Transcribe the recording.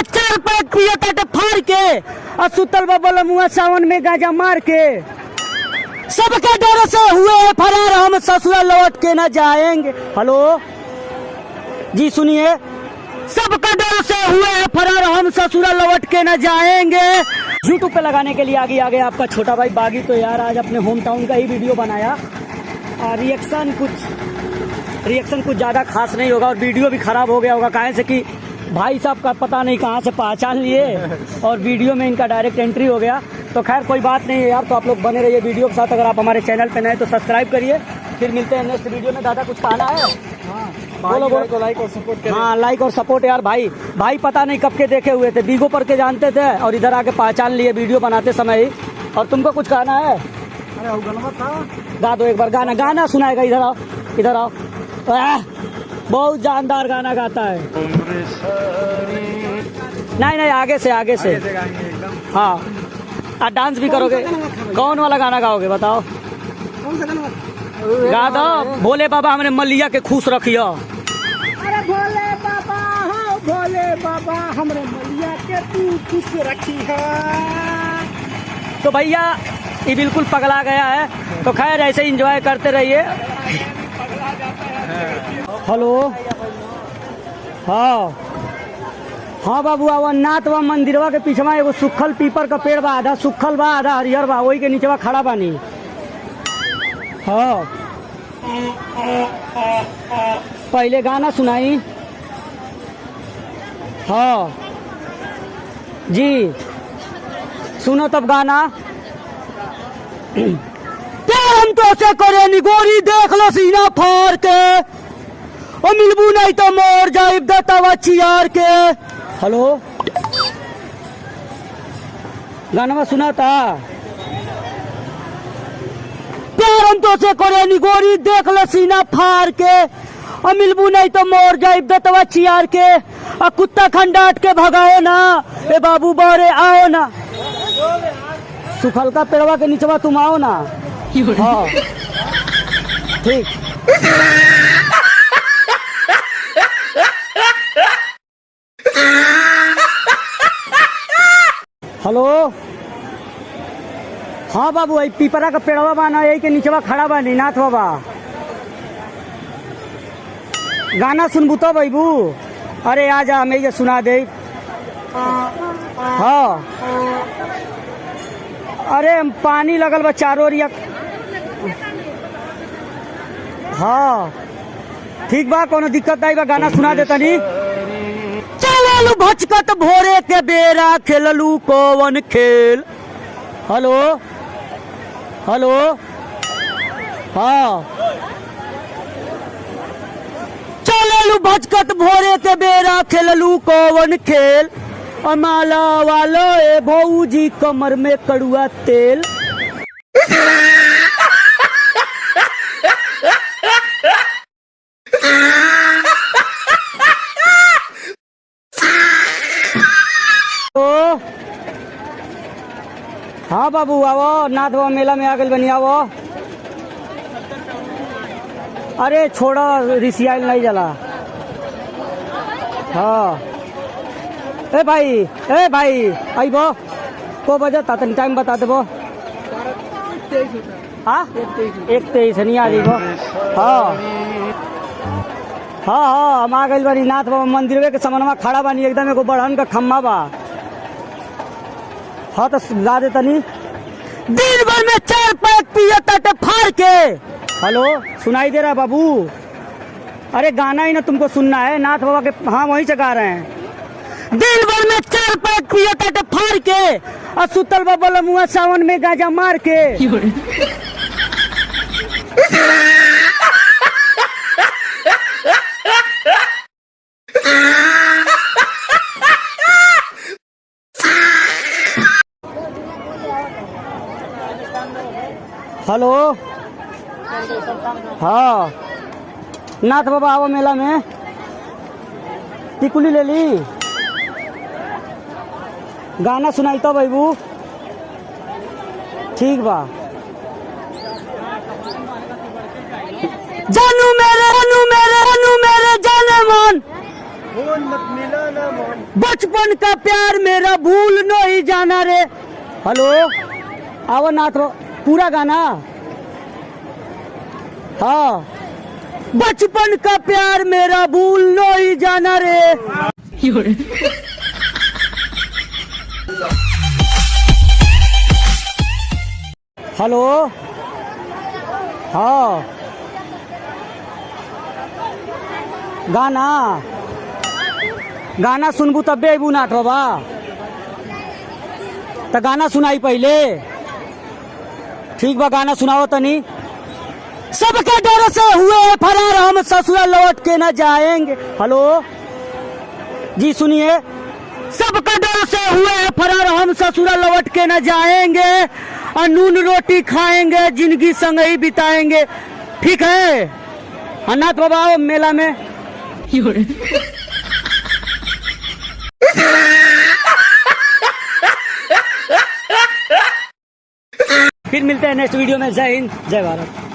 चार पैक पिया ताटे फाड़ के और सुतल बाबा मुआ सावन में गांजा मार के। सबके डर से हुए हैं फरार, हम ससुराल लौट के न जाएंगे। हेलो जी सुनिए, सबका डर से हुए हैं फरार, हम ससुराल लौट के न जाएंगे। यूट्यूब पे लगाने के लिए आगे आ गया आपका छोटा भाई बागी। तो यार आज अपने होम टाउन का ही वीडियो बनाया और रिएक्शन कुछ ज़्यादा खास नहीं होगा और वीडियो भी खराब हो गया होगा, काहे से कि भाई साहब का पता नहीं कहाँ से पहचान लिए और वीडियो में इनका डायरेक्ट एंट्री हो गया। तो खैर कोई बात नहीं है यार, तो आप लोग बने रहिए वीडियो के साथ। अगर आप हमारे चैनल पे नए तो सब्सक्राइब करिए। फिर मिलते हैं नेक्स्ट वीडियो में। दादा कुछ कहना है? बोलो बोलो। लाइक और सपोर्ट करिए। हाँ लाइक और सपोर्ट यार। भाई पता नहीं कब के देखे हुए थे, बीगो पर के जानते थे और इधर आके पहचान लिए वीडियो बनाते समय ही। और तुमको कुछ कहना है? अरे गा दो एक बार गाना सुनाएगा। इधर आओ। बहुत जानदार गाना गाता है। नहीं आगे से हाँ। और डांस भी करोगे? कौन वाला गाना गाओगे बताओ? गा दो। भोले बाबा हमने मलिया के खुश रखियो। अरे भोले बाबा हमरे मलिया के तू खुश रखियो। तो भैया ये बिल्कुल पगला गया है। तो खैर ऐसे ही एंजॉय करते रहिए। हेलो हाँ बाबू नाथ व मंदिरवा के पीछवा एगो सुखल पीपर का पेड़ बा, आधा सुखल बा आधा हरियर बा, वही के नीचे खड़ा बानी। हाँ पहले गाना सुनाई। हाँ जी सुनो तब गाना। हम तो से करे निगोरी देख लो सीना फाड़ के, और मिलबू नहीं तो मोर जाइब दतवा चियार के। हेलो गाना सुना था? प्यार हम तो से करे निगोरी देख लो सीना फाड़ के, और मिलबू नहीं तो मोर जाइब दतवा चियार के। और कुत्ता खंडाट के भगाओ ना, ए बाबू बारे आओ ना, सुखल का पेड़वा के नीचवा तुम आओ ना। हाँ ठीक। हेलो हाँ बाबू यही पीपरा का पेड़वा बाना, यही के नीचवा खड़ा बा नाथ बाबा। गाना सुनबू तो बाबू? अरे आजा मैं ये सुना दे। हाँ अरे पानी लगल बा चारों ओरिया। हाँ ठीक बा, कोनो दिक्कत नहीं बा, गाना सुना देता नी। चललू भचकत भोरे के बेरा खेललू कौन खेल। हेलो हाँ चललू भचकत भोरे के बेरा खेललू कौन खेल, अमाला वालो ए भौजी कमर में कड़ुआ तेल। हाँ बाबू आओ, नाथ बाबा मेला में आ गए बनी आओ। अरे छोड़ो रिसियाल नहीं जला। हाँ ए भाई आई बो को बजे तन टाइम बता देबो। हाँ 1:23 नहीं आ जाइबो। हाँ हम आ गए बानी नाथ बाबा मंदिर के समनवा खड़ा बानी, एकदम एगो बढ़न का खम्मा बा। हाँ तो गा दे तनी। दिन भर में 4 पैक पिया ताटे फाड़ के। हेलो सुनाई दे रहा बाबू? अरे गाना ही ना तुमको सुनना है, नाथ बाबा के। हाँ वहीं से गा रहे हैं। दिन भर में 4 पैक पिया ताटे फाड़ के, और सुतल बाबा मुआ सावन में गांजा मार के। हेलो हाँ नाथ बाबा आओ मेला में। टिकुली ले ली? गाना सुनाई तो बाबू? ठीक बा। जानू मेरे जाने मन बचपन का प्यार मेरा भूल नहीं जाना रे। हेलो, आओ नाथ रो पूरा गाना। हाँ, बचपन का प्यार मेरा भूल नहीं जाना रे। हेलो, हाँ गाना गाना सुनबू तबे अबू नाथ बाबा। तो गाना सुनाई पहले। ठीक बा, गाना सुनाओ तनी। सबके डर से हुए फरार हम ससुराल लौट के न जाएंगे। हेलो जी सुनिए। सबके डर से हुए फरार हम ससुराल लौट के न जाएंगे, और नून रोटी खाएंगे, जिंदगी संग ही बिताएंगे। ठीक है अनाथ बाबा, आओ मेला में। फिर मिलते हैं नेक्स्ट वीडियो में। जय हिंद, जय भारत।